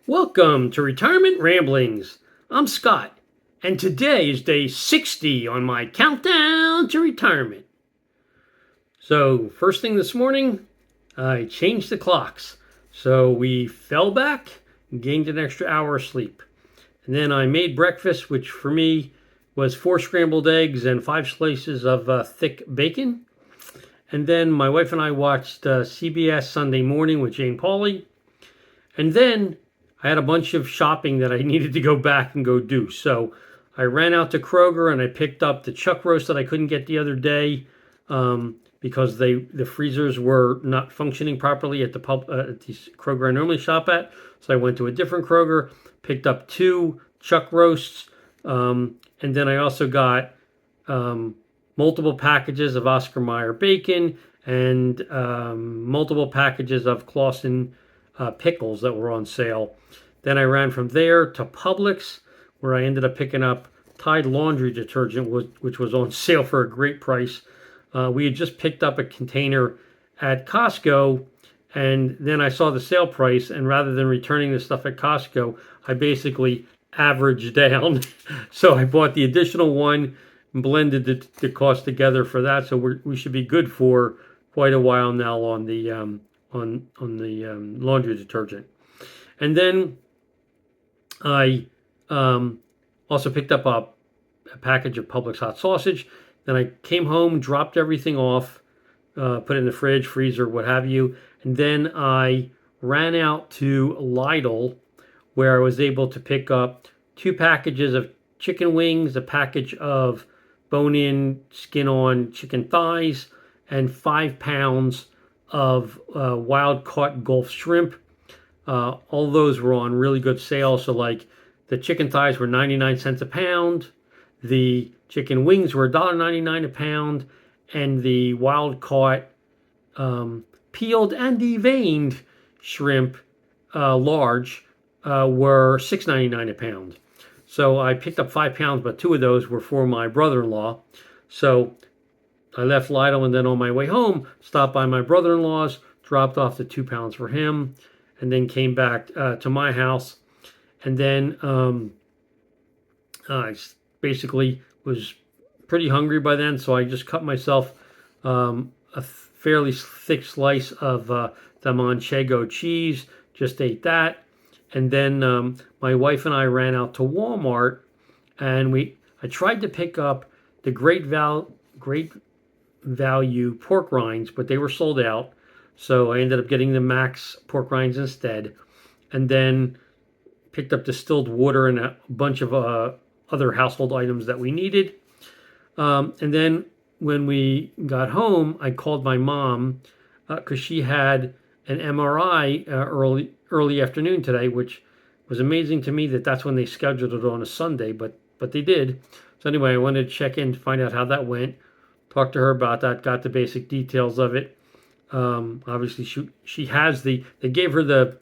Welcome to Retirement Ramblings. I'm Scott, and today is day 60 on my countdown to retirement. So, first thing this morning, I changed the clocks. So we fell back and gained an extra hour of sleep. And then I made breakfast, which for me was 4 scrambled eggs and 5 slices of thick bacon. And then my wife and I watched CBS Sunday Morning with Jane Pauley. And then I had a bunch of shopping that I needed to go back and go do. So I ran out to Kroger and I picked up the chuck roast that I couldn't get the other day because the freezers were not functioning properly at the Kroger I normally shop at. So I went to a different Kroger, picked up 2 chuck roasts, and then I also got multiple packages of Oscar Mayer bacon and multiple packages of Clausen pickles that were on sale. Then I ran from there to Publix, where I ended up picking up Tide laundry detergent, which was on sale for a great price. We had just picked up a container at Costco, and then I saw the sale price, and rather than returning the stuff at Costco, I basically averaged down. So I bought the additional one and blended the cost together for that. So we should be good for quite a while now on the laundry detergent. And then I also picked up a package of Publix hot sausage. Then I came home, dropped everything off, put it in the fridge, freezer, what have you. And then I ran out to Lidl, where I was able to pick up 2 packages of chicken wings, a package of bone-in, skin-on chicken thighs, and 5 pounds of wild-caught Gulf shrimp. All those were on really good sale. So like the chicken thighs were 99 cents a pound. The chicken wings were $1.99 a pound. And the wild-caught peeled and deveined shrimp, large, were $6.99 a pound. So I picked up 5 pounds, but 2 of those were for my brother-in-law. So I left Lidl, and then on my way home, stopped by my brother-in-law's, dropped off the 2 pounds for him, and then came back to my house. And then I basically was pretty hungry by then, so I just cut myself a fairly thick slice of the Manchego cheese, just ate that. And then my wife and I ran out to Walmart, and I tried to pick up the great value pork rinds, but they were sold out. So I ended up getting the Max pork rinds instead, and then picked up distilled water and a bunch of other household items that we needed. And then when we got home, I called my mom because she had an MRI early afternoon today, which was amazing to me that that's when they scheduled it on a Sunday, but they did. So anyway, I wanted to check in to find out how that went. Talked to her about that, got the basic details of it. Obviously, she has they gave her the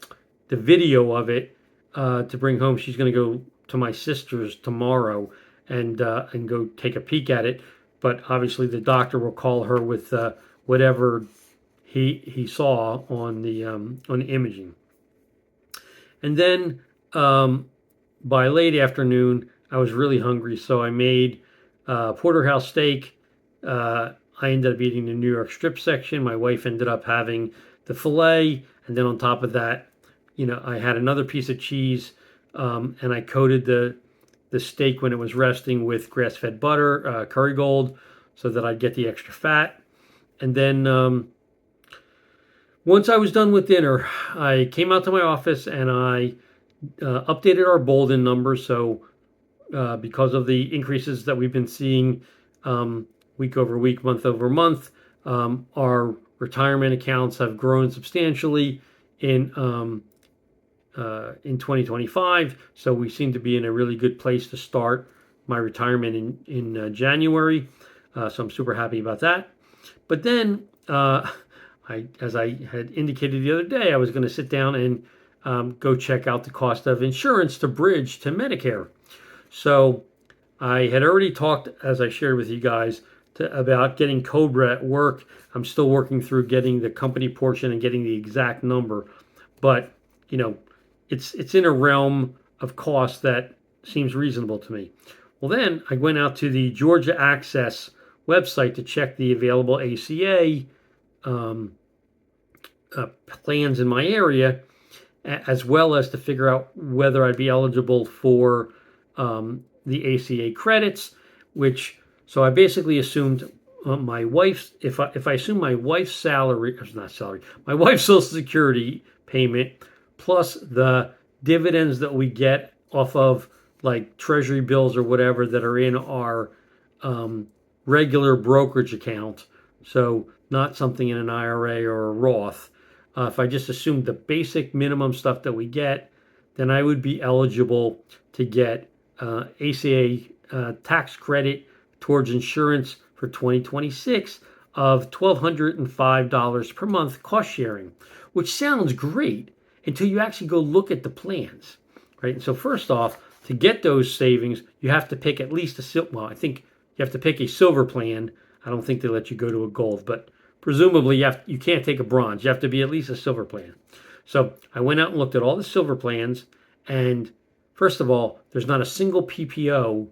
video of it to bring home. She's going to go to my sister's tomorrow and go take a peek at it. But obviously, the doctor will call her with whatever he saw on the imaging. And then by late afternoon, I was really hungry, so I made porterhouse steak. I ended up eating the New York strip section. My wife ended up having the filet, and then on top of that, I had another piece of cheese, and I coated the steak when it was resting with grass-fed butter, curry gold, so that I'd get the extra fat. And then once I was done with dinner, I came out to my office and I updated our Bolden numbers. So because of the increases that we've been seeing week over week, month over month, our retirement accounts have grown substantially in 2025. So we seem to be in a really good place to start my retirement in January. So I'm super happy about that. But then, as I had indicated the other day, I was going to sit down and go check out the cost of insurance to bridge to Medicare. So I had already talked, as I shared with you guys, about getting Cobra at work. I'm still working through getting the company portion and getting the exact number. But, it's in a realm of cost that seems reasonable to me. Well, then I went out to the Georgia Access website to check the available ACA um, plans in my area, as well as to figure out whether I'd be eligible for the ACA credits, which, so I basically assumed my wife's, if I assume my wife's salary, not salary, my wife's Social Security payment plus the dividends that we get off of like treasury bills or whatever that are in our regular brokerage account, so not something in an IRA or a Roth. If I just assume the basic minimum stuff that we get, then I would be eligible to get ACA tax credit towards insurance for 2026 of $1,205 per month cost sharing, which sounds great until you actually go look at the plans, right? And so first off, to get those savings, you have to pick at least I think you have to pick a silver plan. I don't think they let you go to a gold, but presumably you can't take a bronze. You have to be at least a silver plan. So I went out and looked at all the silver plans, and first of all, there's not a single PPO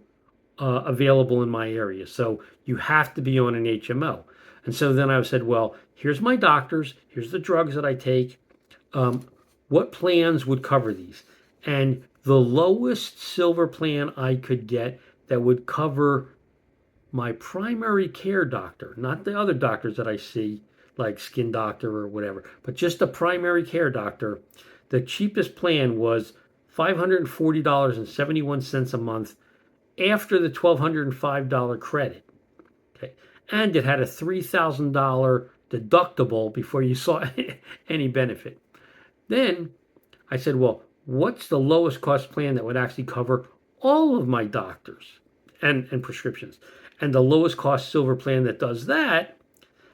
available in my area. So you have to be on an HMO. And so then I said, well, here's my doctors, here's the drugs that I take. What plans would cover these? And the lowest silver plan I could get that would cover my primary care doctor, not the other doctors that I see, like skin doctor or whatever, but just the primary care doctor, the cheapest plan was $540.71 a month after the $1,205 credit. Okay. And it had a $3,000 deductible before you saw any benefit. Then I said, well, what's the lowest cost plan that would actually cover all of my doctors and prescriptions? And the lowest cost silver plan that does that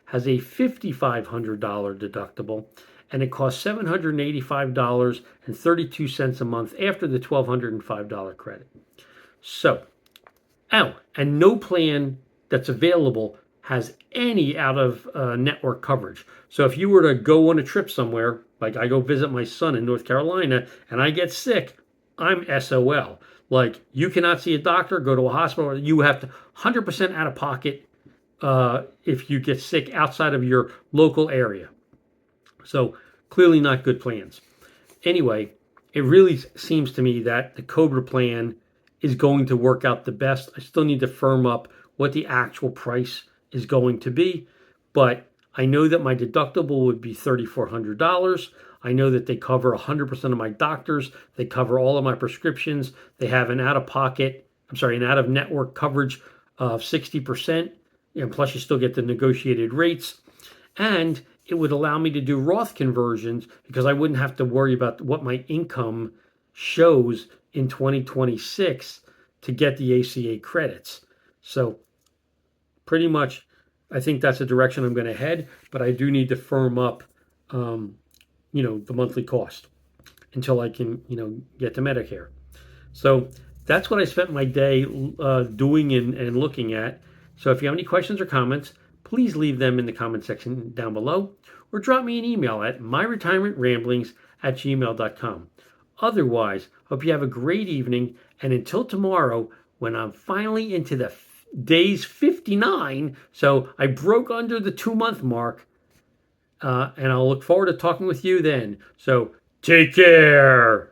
has a $5,500 deductible, and it costs $785.32 a month after the $1,205 credit. So, and no plan that's available has any out of network coverage. So if you were to go on a trip somewhere, like I go visit my son in North Carolina and I get sick, I'm SOL. Like you cannot see a doctor, go to a hospital, you have to 100% out of pocket if you get sick outside of your local area. So clearly not good plans. Anyway, it really seems to me that the Cobra plan is going to work out the best. I still need to firm up what the actual price is going to be, but I know that my deductible would be $3,400. I know that they cover 100% of my doctors. They cover all of my prescriptions. They have an out-of-network coverage of 60%, and plus you still get the negotiated rates. And it would allow me to do Roth conversions because I wouldn't have to worry about what my income shows in 2026 to get the ACA credits. So pretty much, I think that's the direction I'm going to head, but I do need to firm up, the monthly cost until I can, get to Medicare. So that's what I spent my day doing and looking at. So if you have any questions or comments, please leave them in the comment section down below, or drop me an email at myretirementramblings@gmail.com. Otherwise, hope you have a great evening, and until tomorrow, when I'm finally into the days 59, so I broke under the 2-month mark, and I'll look forward to talking with you then. So take care.